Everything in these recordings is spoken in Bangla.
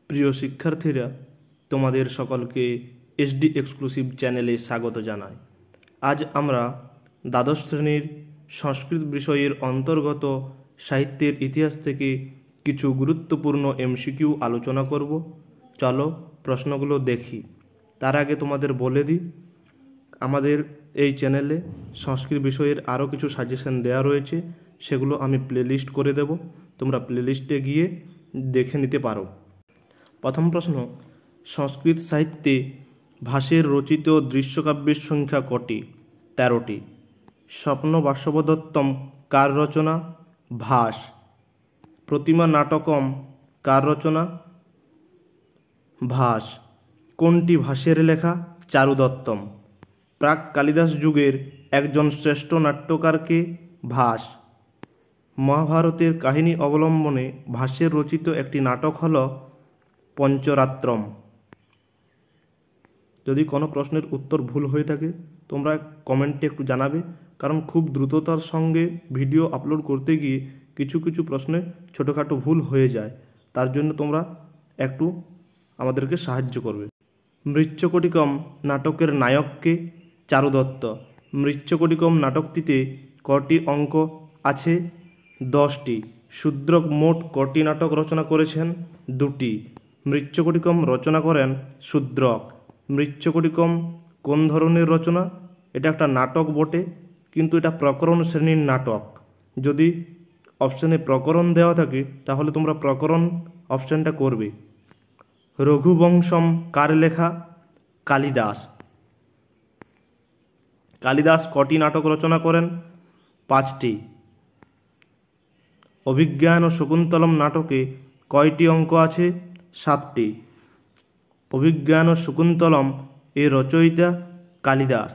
প্রিয় শিক্ষার্থীরা, তোমাদের সকলকে এসডি এক্সক্লুসিভ চ্যানেলে স্বাগত জানাই। আজ আমরা দ্বাদশ শ্রেণীর সংস্কৃত বিষয়ের অন্তর্গত সাহিত্যের ইতিহাস থেকে কিছু গুরুত্বপূর্ণ এমসিকিউ আলোচনা করব। চলো প্রশ্নগুলো দেখি। তার আগে তোমাদের বলে দিই, আমাদের এই চ্যানেলে সংস্কৃত বিষয়ের আরও কিছু সাজেশন দেওয়া রয়েছে, সেগুলো আমি প্লেলিস্ট করে দেব, তোমরা প্লেলিস্টে গিয়ে দেখে নিতে পারো। প্রথম প্রশ্ন, সংস্কৃত সাহিত্যে ভাসের রচিত দৃশ্যকাব্যের সংখ্যা কটি? 13টি। স্বপ্ন বাসবদত্তম কার রচনা? ভাস। প্রতিমা নাটকম কার রচনা? ভাস। কোনটি ভাসের লেখা? চারুদত্তম। প্রাক কালিদাস যুগের একজন শ্রেষ্ঠ নাট্যকারকে? ভাস। মহাভারতের কাহিনী অবলম্বনে ভাসের রচিত একটি নাটক হল পঞ্চরাত্রম। যদি কোনো প্রশ্নের উত্তর ভুল হয়ে থাকে তোমরা কমেন্টে একটু জানাবে, কারণ খুব দ্রুততার সঙ্গে ভিডিও আপলোড করতে গিয়ে কিছু কিছু প্রশ্নে ছোটোখাটো ভুল হয়ে যায়, তার জন্য তোমরা একটু আমাদেরকে সাহায্য করবে। মৃচ্ছকটিকম নাটকের নায়ককে? চারুদত্ত। মৃচ্ছকটিকম নাটকটিতে কটি অঙ্ক আছে? 10টি। শূদ্রক মোট কটি নাটক রচনা করেছেন? 2টি। মৃচ্ছকটিকম রচনা করেন শূদ্রক। মৃচ্ছকটিকম কোন ধরনের রচনা? এটা একটা নাটক বটে, কিন্তু এটা প্রকরণ শ্রেণীর নাটক। যদি অপশানে প্রকরণ দেওয়া থাকে তাহলে তোমরা প্রকরণ অপশানটা করবে। রঘুবংশম কার লেখা? কালিদাস। কালিদাস কটি নাটক রচনা করেন? 5টি। অভিজ্ঞান ও শকুন্তলম নাটকে কয়টি অঙ্ক আছে? 7টি। অভিজ্ঞান ও শকুন্তলম এর রচয়িতা কালিদাস।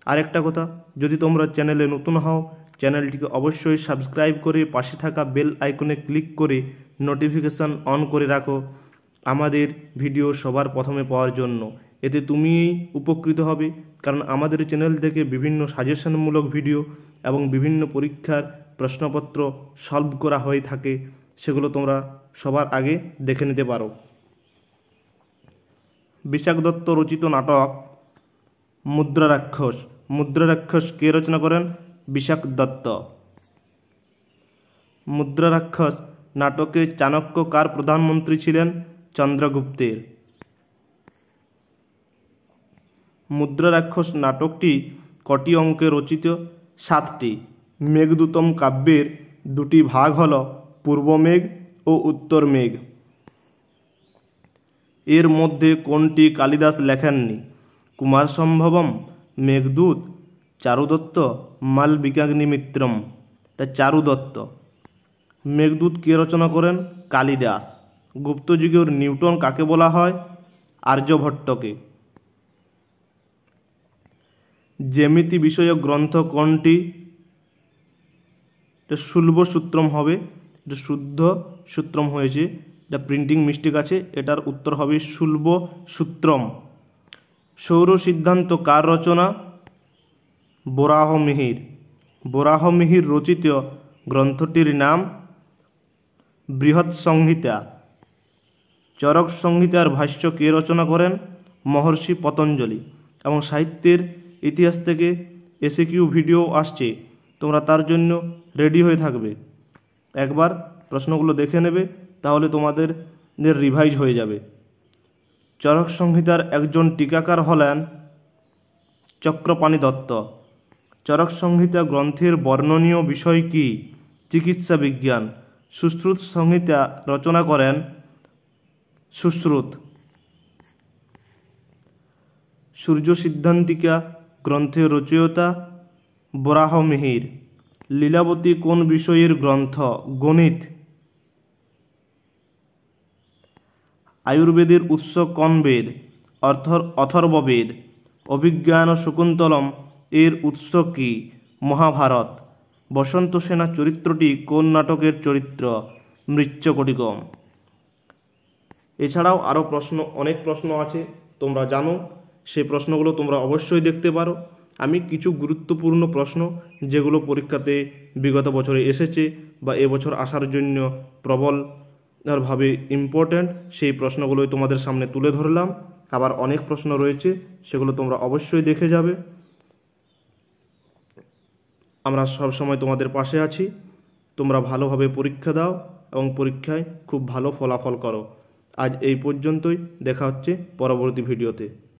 আরেকটা কথা, যদি তোমরা চ্যানেলে নতুন হও চ্যানেলটিকে অবশ্যই সাবস্ক্রাইব করে পাশে থাকা বেল আইকনে ক্লিক করে নোটিফিকেশান অন করে রাখো আমাদের ভিডিও সবার প্রথমে পাওয়ার জন্য। এতে তুমিই উপকৃত হবে, কারণ আমাদের চ্যানেল থেকে বিভিন্ন সাজেশনমূলক ভিডিও এবং বিভিন্ন পরীক্ষার প্রশ্নপত্র সলভ করা হয়ে থাকে, সেগুলো তোমরা সবার আগে দেখে নিতে পারো। বিশাখ দত্ত রচিত নাটক মুদ্রারাক্ষস। মুদ্রারাক্ষস কে রচনা করেন? বিশাখ দত্ত। মুদ্রারাক্ষস নাটকে চাণক্য কার প্রধানমন্ত্রী ছিলেন? চন্দ্রগুপ্তের। মুদ্রারাক্ষস নাটকটি কটি অঙ্কে রচিত? 7টি। মেঘদূতম কাব্যের 2টি ভাগ হল পূর্ব মেঘ ও উত্তর মেঘ। এর মধ্যে কোনটি কালিদাস লেখেননি? কুমার সম্ভবম, মেঘদূত, চারুদত্ত, মালবিকাগ্নিমিত্রম। এটা চারুদত্ত। মেঘদূত কে রচনা করেন? কালিদাস। গুপ্তযুগের নিউটন কাকে বলা হয়? আর্যভট্টকে। জ্যামিতি বিষয়ক গ্রন্থ কোনটি? এটা শুল্ব সূত্রম হবে, এটা শুদ্ধ সূত্রম হয়েছে, এটা প্রিন্টিং মিস্টেক আছে, এটার উত্তর হবে শুল্ব সূত্রম। সৌর সিদ্ধান্ত কার রচনা? বরাহমিহির। বরাহমিহির রচিত গ্রন্থটির নাম বৃহৎ সংহিতা। চরক সংহিতার ভাষ্য কে রচনা করেন? মহর্ষি পতঞ্জলি। এবং সাহিত্যের ইতিহাস থেকে এসিকিউ ভিডিও আসছে, তোমরা তার জন্য রেডি হয়ে থাকবে। একবার প্রশ্নগুলো দেখে নেবে, তাহলে তোমাদের রিভাইজ হয়ে যাবে। চরক সংহিতার একজন টিকাকার হলেন চক্রপাণি দত্ত। চরক সংহিতা গ্রন্থের বর্ণনীয় বিষয় কি? চিকিৎসা বিজ্ঞান। সুশ্রুত সংহিতা রচনা করেন সুশ্রুত। সূর্য সিদ্ধান্তিকা গ্রন্থের রচয়িতা বরাহমিহির। লীলাবতী কোন বিষয়ের গ্রন্থ? গণিত। আয়ুর্বেদের উৎস কোন বেদ? অথর্ববেদ। অভিজ্ঞান ও শকুন্তলম এর উৎস কি? মহাভারত। বসন্ত সেনা চরিত্রটি কোন নাটকের চরিত্র? মৃচ্ছকটিকম। এছাড়াও আরও অনেক প্রশ্ন আছে, তোমরা জানো, সেই প্রশ্নগুলো তোমরা অবশ্যই দেখতে পারো। আমি কিছু গুরুত্বপূর্ণ প্রশ্ন যেগুলো পরীক্ষাতে বিগত বছরে এসেছে বা এবছর আসার জন্য প্রবল ভাবে ইম্পর্ট্যান্ট সেই প্রশ্নগুলোই তোমাদের সামনে তুলে ধরলাম। আবার অনেক প্রশ্ন রয়েছে, সেগুলো তোমরা অবশ্যই দেখে যাবে। আমরা সব সময় তোমাদের পাশে আছি। তোমরা ভালোভাবে পরীক্ষা দাও এবং পরীক্ষায় খুব ভালো ফলাফল করো। আজ এই পর্যন্তই, দেখা হচ্ছে পরবর্তী ভিডিওতে।